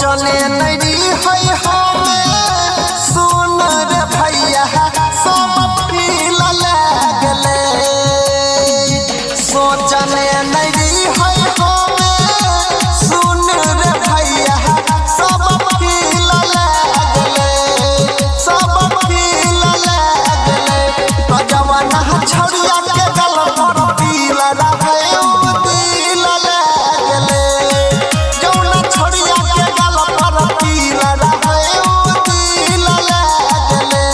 सोचले नहीं है हमें सुन रे भैया सब फील लगले सोचले नहीं है हमें सुन रे भैया सब फील लगले सब फील लगले जवाना छड़िया के गल पर पील रहे दिल लगले जौना छड़िया के गल पर पील रहे दिल लगले।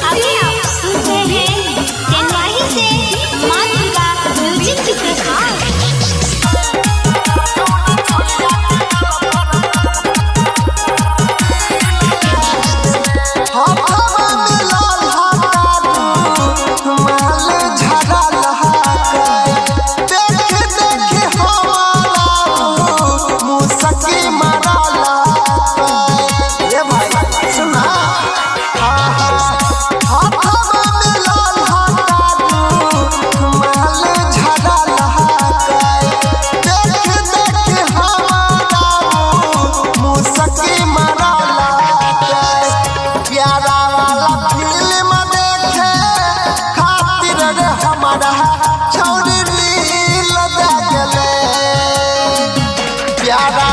अभी आप सुन रहे हैं केनवाही से मातृका म्यूजिक की प्रस्तुति। प्यारा